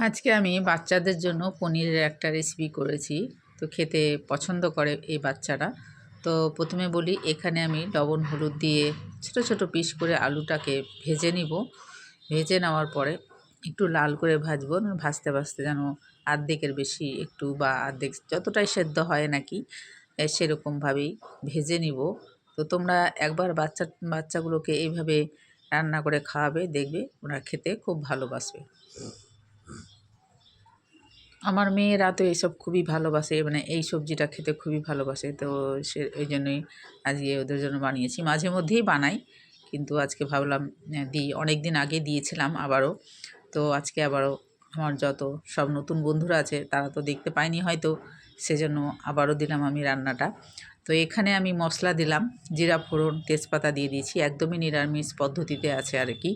আজকে আমি বাচ্চাদের জন্য পনিরের একটা রেসিপি করেছি। তো খেতে পছন্দ করে এই বাচ্চারা। তো প্রথমে বলি, এখানে আমি লবণ হলুদ দিয়ে ছোট ছোট পিস করে আলুটাকে ভেজে নিব। ভেজে নেওয়ার পরে একটু লাল করে ভাজবো, ভাজতে ভাজতে যেন আর্ধেকের বেশি একটু বা আর্ধেক যতটাই সেদ্ধ হয় নাকি সেরকমভাবেই ভেজে নিব। তো তোমরা একবার বাচ্চাগুলোকে এইভাবে রান্না করে খাওয়াবে, দেখবে ওরা খেতে খুব ভালোবাসবে। আমার মেয়েরা তো এইসব খুবই ভালোবাসে, মানে এই সবজিটা খেতে খুবই ভালোবাসে। তো ওই জন্যই আজকে ওদের জন্য বানিয়েছি। মাঝে মধ্যেই বানাই, কিন্তু আজকে ভাবলাম দিই। অনেক দিন আগে দিয়েছিলাম আবারও। তো আজকে আবারও আমার যত সব নতুন বন্ধুরা আছে তারা তো দেখতে পায়নি হয়তো, সেজন্য আবারও দিলাম আমি রান্নাটা। তো এখানে আমি মশলা দিলাম, জিরা ফোড়ন তেজপাতা দিয়ে দিয়েছি, একদমই নিরামিষ পদ্ধতিতে আছে আর কি।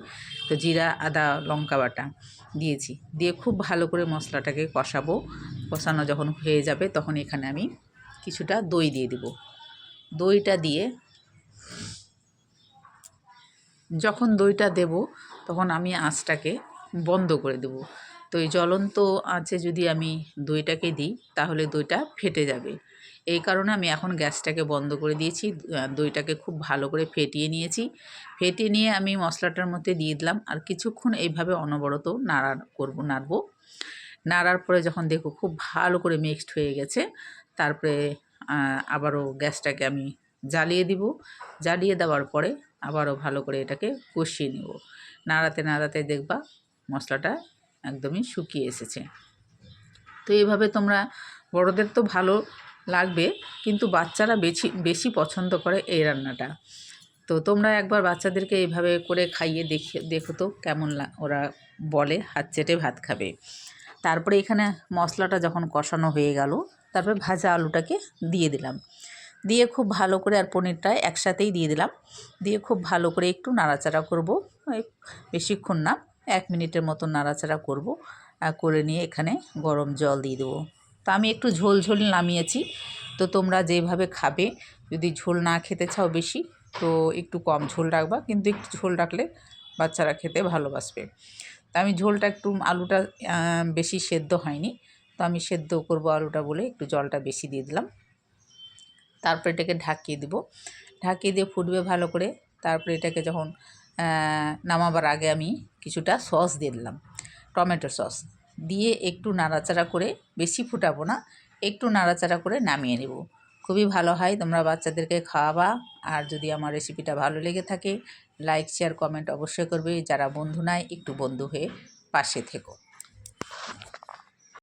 তো জিরা আদা লঙ্কা বাটা দিয়েছি, দিয়ে খুব ভালো করে মশলাটাকে কষাবো। কষানো যখন হয়ে যাবে তখন এখানে আমি কিছুটা দই দিয়ে দিব। দইটা দিয়ে যখন দইটা দেব তখন আমি আঁচটাকে বন্ধ করে দেব। তো এই জ্বলন্ত আঁচে যদি আমি দইটাকে দিই তাহলে দইটা ফেটে যাবে। এই কারণে আমি এখন গ্যাসটাকে বন্ধ করে দিয়েছি। দইটাকে খুব ভালো করে ফেটিয়ে নিয়েছি। ফেটিয়ে নিয়ে আমি মশলাটার মধ্যে দিয়ে দিলাম, আর কিছুক্ষণ এইভাবে অনবরত নাড়বো। নাড়ার পরে যখন দেখো খুব ভালো করে মিক্সড হয়ে গেছে, তারপরে আবারও গ্যাসটাকে আমি জ্বালিয়ে দিব। জ্বালিয়ে দেওয়ার পরে আবারও ভালো করে এটাকে কষিয়ে নেব। নাড়াতে নাড়াতে দেখবা মশলাটা একদমই শুকিয়ে এসেছে। তো এইভাবে তোমরা, বড়দের তো ভালো লাগবে, কিন্তু বাচ্চারা বেশি বেশি পছন্দ করে এই রান্নাটা। তো তোমরা একবার বাচ্চাদেরকে এইভাবে করে খাইয়ে দেখো তো কেমন ওরা বলে হাত চেটে ভাত খাবে। তারপরে এখানে মশলাটা যখন কষানো হয়ে গেল, তারপরে ভাজা আলুটাকে দিয়ে দিলাম। দিয়ে খুব ভালো করে, আর পনিরটা একসাথেই দিয়ে দিলাম। দিয়ে খুব ভালো করে একটু নাড়াচাড়া করব। বেশিক্ষণ না, 1 মিনিটের মতো নাড়াচাড়া করব। করে নিয়ে এখানে গরম জল দিয়ে দেবো। তো আমি একটু ঝোল ঝোল নামিয়েছি। তো তোমরা যেভাবে খাবে, যদি ঝোল না খেতে চাও বেশি, তো একটু কম ঝোল রাখবা, কিন্তু একটু ঝোল রাখলে বাচ্চারা খেতে ভালোবাসবে। তা আমি ঝোলটা একটু, আলুটা বেশি সেদ্ধ হয়নি, তো আমি সেদ্ধ করব আলুটা বলে একটু জলটা বেশি দিয়ে দিলাম। তারপরে এটাকে ঢাকিয়ে দেবো। ঢাকিয়ে দিয়ে ফুটবে ভালো করে। তারপরে এটাকে যখন নামাবার আগে আমি কিছুটা সস দিয়ে দিলাম, টমেটো সস দিয়ে একটু নাড়াচাড়া করে, বেশি ফুটাবো না, একটু নাড়াচাড়া করে নামিয়ে নেব। খুবই ভালো হয়, তোমরা বাচ্চাদেরকে খাওয়াবা। আর যদি আমার রেসিপিটা ভালো লেগে থাকে, লাইক শেয়ার কমেন্ট অবশ্যই করবে। যারা বন্ধু নাই, একটু বন্ধু হয়ে পাশে থেকো।